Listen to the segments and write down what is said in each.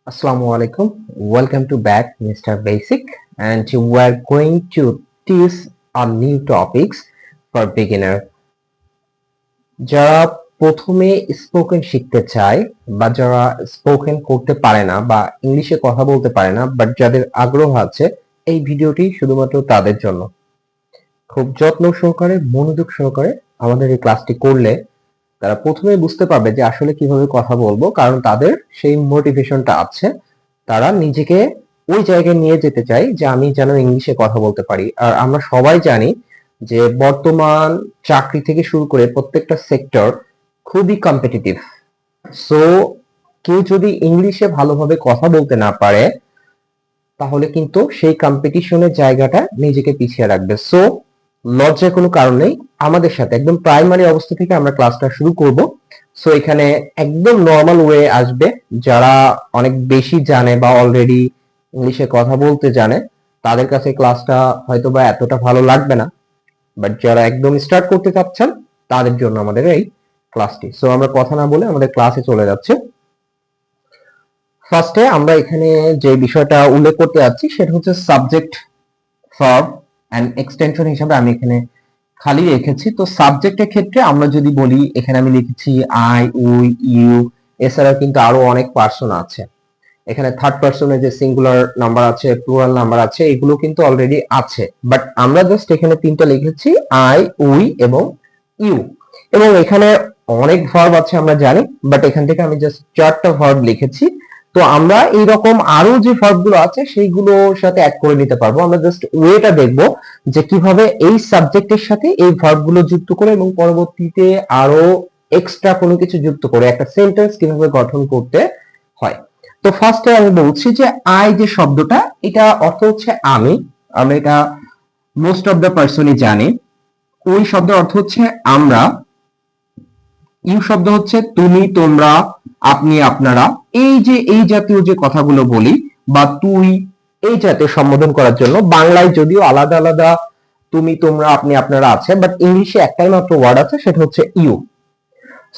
Assalamu alaikum. Welcome to back Mr. Basic, and we are going to teach a new topics for beginner. যারা প্রথমে spoken শিখতে চায় বা যারা spoken করতে পারে না বা ইংলিশে কথা বলতে পারে না বাট যাদের আগ্রহ আছে, এই ভিডিওটি শুধুমাত্র তাদের জন্য। খুব যত্ন সহকারে মনোযোগ সহকারে আমাদের এই ক্লাসটি করলে তারা প্রথমে বুঝতে পারবে যে আসলে কিভাবে কথা বলবো, কারণ তাদের সেই মোটিভেশনটা আছে। তারা নিজেকে ওই জায়গায় নিয়ে যেতে চায় যে আমি যেন ইংলিশে কথা বলতে পারি। আর আমরা সবাই জানি যে বর্তমান চাকরি থেকে শুরু করে প্রত্যেকটা সেক্টর খুবই কম্পিটিটিভ। সো কেউ যদি ইংলিশে ভালোভাবে কথা বলতে না পারে তাহলে কিন্তু সেই কম্পিটিশনের জায়গাটা নিজেকে পিছিয়ে রাখবে। সো লজ্জার কোনো কারণ নেই, আমাদের সাথে একদম প্রাইমারি অবস্থা থেকে আমরা ক্লাসটা শুরু করব। সো এখানে একদম নর্মাল ওয়ে আসবে। যারা অনেক বেশি জানে বা অলরেডি ইংলিশে কথা বলতে জানে তাদের কাছে ক্লাসটা হয়তো বা এতটা ভালো লাগবে না, বাট যারা একদম স্টার্ট করতে চাচ্ছেন তাদের জন্য আমাদের এই ক্লাসটি। সো আমরা কথা না বলে আমাদের ক্লাসে চলে যাচ্ছি। ফার্স্টে আমরা এখানে যে বিষয়টা উল্লেখ করতে যাচ্ছি সেটা হচ্ছে সাবজেক্ট, ভার্ব এন্ড এক্সটেনশন হিসাবে আমি এখানে খালি রেখেছি। তো সাবজেক্টের ক্ষেত্রে আমরা যদি বলি, এখানে আমি লিখেছি আই, উই, ইউ, এছাড়া কিন্তু আরো অনেক পার্সন আছে। এখানে থার্ড পার্সনের যে সিঙ্গুলার নাম্বার আছে, প্লুরাল নাম্বার আছে, এগুলো কিন্তু অলরেডি আছে, বাট আমরা জাস্ট এখানে তিনটা লিখেছি, আই, উই এবং ইউ। এবং এখানে অনেক ভার্ব আছে আমরা জানি, বাট এখান থেকে আমি জাস্ট চারটা ভার্ব লিখেছি। তো আমরা এইরকম আরো যে ভার্ব গুলো আছে সেইগুলোর সাথে অ্যাড করে নিতে পারবো। আমরা জাস্ট ওয়েটা দেখবো যে কিভাবে এই সাবজেক্টের সাথে এই ভার্ব গুলো যুক্ত করে এবং পরবর্তীতে আরো এক্সট্রা কোনো কিছু যুক্ত করে একটা সেন্টেন্স কিভাবে গঠন করতে হয়। তো ফার্স্টে আমি বলছি যে আই যে শব্দটা, এটা অর্থ হচ্ছে আমি, আমরা এটা মোস্ট অফ দ্য পার্সনই জানি। ওই শব্দের অর্থ হচ্ছে আমরা। ইউ শব্দ হচ্ছে তুমি, তোমরা, আপনি, আপনারা। এই যে এই জাতীয় যে কথাগুলো বলি বা তুই, এই জাতীয় সম্বোধন করার জন্য বাংলায় যদিও আলাদা আলাদা তুমি, তোমরা, আপনি, আপনারা আছে, বাট ইংলিশে একটাই মাত্র ওয়ার্ড আছে, সেটা হচ্ছে ইউ।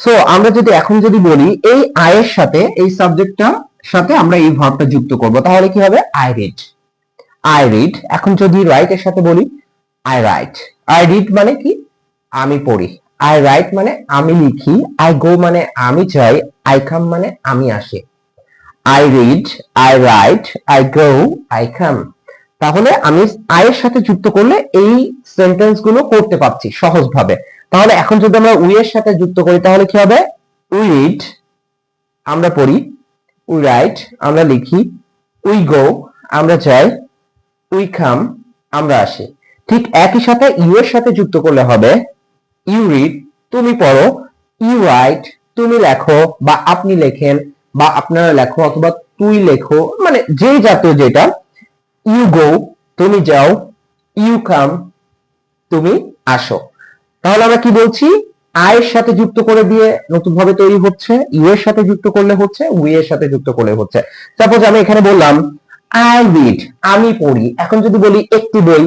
সো আমরা যদি এখন যদি বলি এই আয়ের সাথে এই সাবজেক্টটা সাথে আমরা এই ভার্বটা যুক্ত করব, তাহলে কি হবে? I read. I read. এখন যদি রাইট এর সাথে বলি আই রাইট। আই রিড মানে কি? আমি পড়ি। আই রাইট মানে আমি লিখি। আই গো মানে আমি যাই। আই কাম মানে আমি আসি। I read, I write, I go, I come. তাহলে আমি আই এর সাথে যুক্ত করলে এই সেন্টেন্স গুলো করতে পারছি সহজভাবে। তাহলে এখন যদি আমরা উই এর সাথে যুক্ত করি তাহলে কি হবে? উই রিড, আমরা পড়ি। উই রাইট, আমরা লিখি। উই গো, আমরা যাই। উই কাম, আমরা আসি। ঠিক একই সাথে ইউ এর সাথে যুক্ত করলে হবে ইউ রিড, তুমি পড়ো। ইউ রাইট, তুমি লেখো বা আপনি লেখেন বা আপনারা লেখো অথবা তুই লেখো, মানে যে জাতীয় যেটা। ইউ গো, তুমি যাও। ইউ কাম, তুমি আসো। তাহলে আমরা কি বলছি? আই এর সাথে যুক্ত করে দিয়ে নতুন ভাবে তৈরি হচ্ছে, ইউ এর সাথে যুক্ত করলে হচ্ছে, উই এর সাথে যুক্ত করলে হচ্ছে। সাপোজ আমি এখানে বললাম আই রিড, আমি পড়ি। এখন যদি বলি একটি বই,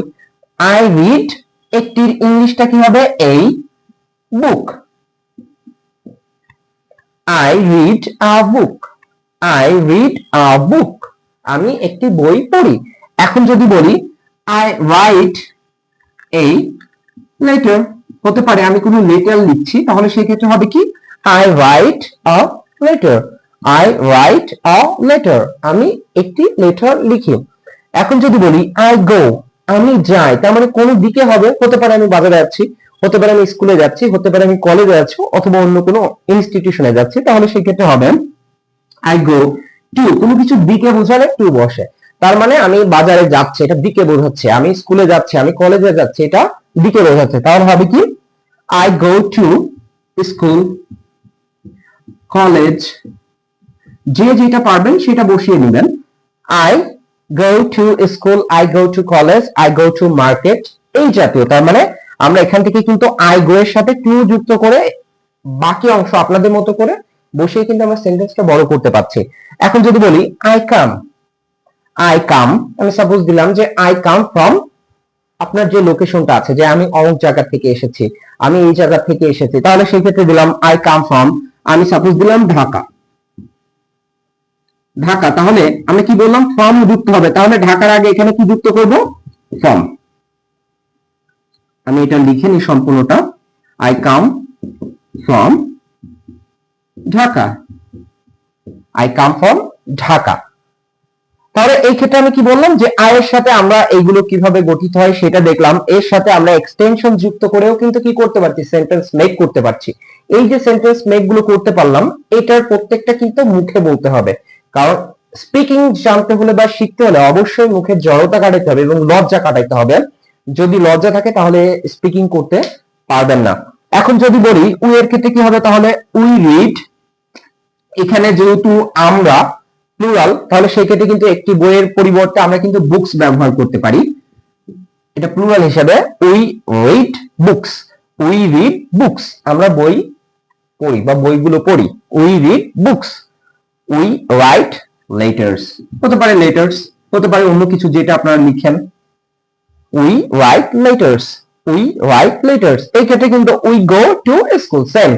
আই রিড একটির ইংলিশটা কি হবে? এই book. I read a book. I read a book, আমি একটি বই পড়ি। এখন যদি বলি আই রাইট এই লেটার, হতে পারে আমি কোনো লেটার লিখছি, তাহলে সেই ক্ষেত্রে হবে কি? I write a letter. I write a letter, আমি একটি লেটার লিখি। এখন যদি বলি আই গো, আমি যাই, তার মানে কোন দিকে হবে? হতে পারে আমি বাজারে যাচ্ছি, হতে পারে আমি স্কুলে যাচ্ছি, হতে পারে আমি কলেজে যাচ্ছি, অথবা অন্য কোনো ইনস্টিটিউশনে যাচ্ছি, তাহলে সেই ক্ষেত্রে হবে আই গো টু। কোনো কিছু দিকে বোঝালে টু বসে, তার মানে আমি বাজারে যাচ্ছি, এটা দিকে বোঝাচ্ছে। আমি স্কুলে যাচ্ছি, আমি কলেজে যাচ্ছি, এটা দিকে বোঝাচ্ছে। তাহলে হবে কি? I go to school, college. যে যেটা পারবেন সেটা বসিয়ে নেবেন। I go to school, I go to college, I go to market, এই জাতীয়। তার মানে আমরা এখান থেকে কিন্তু আই গো এর সাথে টু যুক্ত করে বাকি অংশ আপনাদের মতো করে বসিয়ে কিন্তু আমরা সেন্টেন্সটা বড় করতে পারছি। এখন যদি বলি আই কাম, আই কাম, আমি সাপোজ দিলাম যে আই কাম ফ্রম আপনার যে লোকেশনটা আছে, যে আমি অমুক জায়গা থেকে এসেছি, আমি এই জায়গা থেকে এসেছি, তাহলে সেই ক্ষেত্রে দিলাম আই কাম ফ্রম, আমি সাপোজ দিলাম ঢাকা। ঢাকা, তাহলে আমরা কি বললাম ফ্রম যুক্ত হবে, তাহলে ঢাকার আগে এখানে কি যুক্ত করব ফ্রম। আমি এটা লিখে নিই সম্পূর্ণটা, I come from Dhaka, I come from Dhaka. তাহলে এই ক্ষেত্রে আমি কি বললাম যে আই এর সাথে আমরা এইগুলো কিভাবে গঠিত হয় সেটা দেখলাম, এর সাথে আমরা এক্সটেনশন যুক্ত করেও কিন্তু কি করতে পারছি সেন্টেন্স মেক করতে পারছি। এই যে সেন্টেন্স মেক গুলো করতে পারলাম এটার প্রত্যেকটা কিন্তু মুখে বলতে হবে, কারণ স্পিকিং জানতে হলে বা শিখতে হলে অবশ্যই মুখের জড়তা কাটাতে হবে এবং লজ্জা কাটাতে হবে। যদি লজ্জা থাকে তাহলে স্পিকিং করতে পারবেন না। এখন যদি বলি উই এর ক্ষেত্রে কি হবে, তাহলে উই রিড, এখানে যেহেতু আমরা প্লুরাল তাহলে সেক্ষেত্রে কিন্তু একটি বইয়ের পরিবর্তে আমরা কিন্তু বুকস ব্যবহার করতে পারি, এটা প্লুরাল হিসেবে we read books, we read books, আমরা বই পড়ি বা বইগুলো পড়ি, we read books. We write letters, হতে পারে লেটার্স, হতে পারে অন্য কিছু যেটা আপনারা লিখেন, we write letters, we write letters. এই ক্ষেত্রে কিন্তু we go to school, same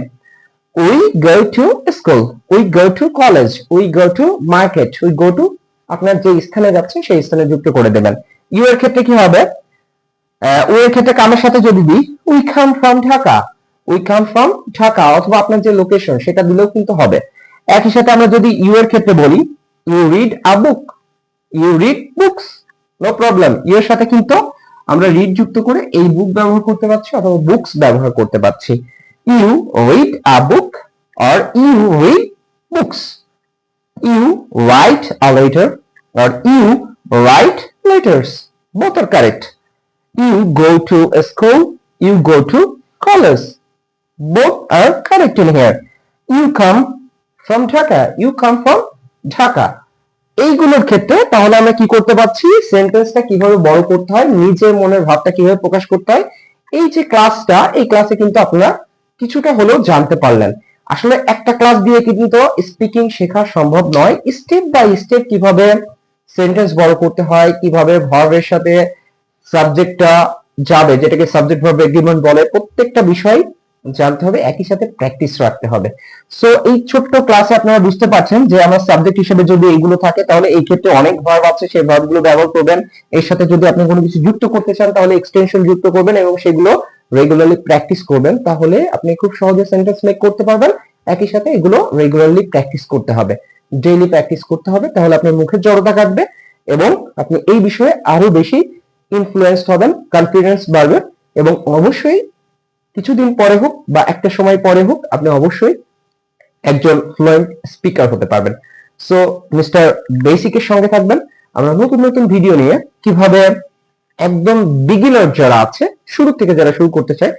we go to school, we go to college, we go to market, we go to, আপনার যে স্থানে যাচ্ছেন সেই স্থানে যুক্ত করে দেবেন। ইউ এর ক্ষেত্রে কি হবে, ও এর ক্ষেত্রে কামের সাথে যদি দিই we come from Dhaka, we come from Dhaka, অথবা আপনার যে লোকেশন সেটা দিলেও কিন্তু হবে। একই সাথে আমরা যদি ইউ এর ক্ষেত্রে বলি you read a book, you read books, no problem, you এর সাথে কিন্তু আমরা রিড যুক্ত করে এই বুক ব্যবহার করতে পারছি অথবা বুকস ব্যবহার করতে পারছি। You read a book or you read books. You write a letter or you write letters. Both are correct. You go to a school, you go to college. Both are correct in here. You come from Dhaka, you come from Dhaka. এইগুলোর ক্ষেত্রে তাহলে আমরা কি করতে পারছি, সেন্টেন্সটা কিভাবে বড় করতে হয়, নিজের মনের ভাবটা কিভাবে প্রকাশ করতে হয়, এই যে ক্লাসটা, এই ক্লাসে কিন্তু আপনারা কিছুটা হলেও জানতে পারলেন। আসলে একটা ক্লাস দিয়ে কিন্তু স্পিকিং শেখা সম্ভব নয়, স্টেপ বাই স্টেপ কিভাবে সেন্টেন্স বড় করতে হয়, কিভাবে ভার্বের সাথে সাবজেক্টটা যাবে যেটাকে সাবজেক্ট ভার্ব এগ্রিমেন্ট বলে, প্রত্যেকটা বিষয় জানতে হবে, একই সাথে প্র্যাকটিস রাখতে হবে। সো এই ছোট্ট ক্লাসে আপনারা বুঝতে পারছেন যে আমার সাবজেক্ট হিসেবে যদি এইগুলো থাকে তাহলে এই ক্ষেত্রে অনেক ভার্ব আছে, সেই ভার্বগুলো ব্যবহার করবেন। এর সাথে যদি আপনি কোনো কিছু যুক্ত করতে চান তাহলে এক্সটেনশন যুক্ত করবেন এবং সেগুলো রেগুলারলি প্র্যাকটিস করবেন, তাহলে আপনি খুব সহজে সেন্টেন্স মেক করতে পারবেন। একই সাথে এগুলো রেগুলারলি প্র্যাকটিস করতে হবে, ডেইলি প্র্যাকটিস করতে হবে, তাহলে আপনার মুখের জড়তা কাটবে এবং আপনি এই বিষয়ে আরো বেশি ইনফ্লুয়েন্সড হবেন, কনফিডেন্স বাড়বে এবং অবশ্যই কিছুদিন পরে হোক বা একটা সময় পরে হোক আপনি অবশ্যই একজন ফ্লুয়েন্ট স্পিকার হতে পারবেন। সো মিস্টার বেসিকের সঙ্গে থাকবেন, আমরা নতুন নতুন ভিডিও নিয়ে কিভাবে একদম বিগিনার যারা আছে, শুরু থেকে যারা শুরু করতে চায়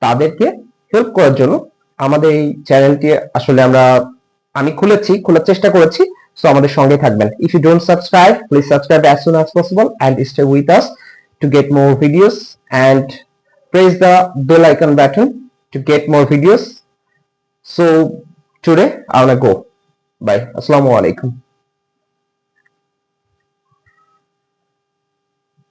তাদেরকে হেল্প করার জন্য আমাদের এই চ্যানেলটি আসলে আমি খোলার চেষ্টা করেছি। সো আমাদের সঙ্গে থাকবেন। If you don't subscribe, please subscribe as soon as possible and stay with us to get more videos and press the bell icon button to get more videos. So today I wanna go. Bye. Assalamu alaikum.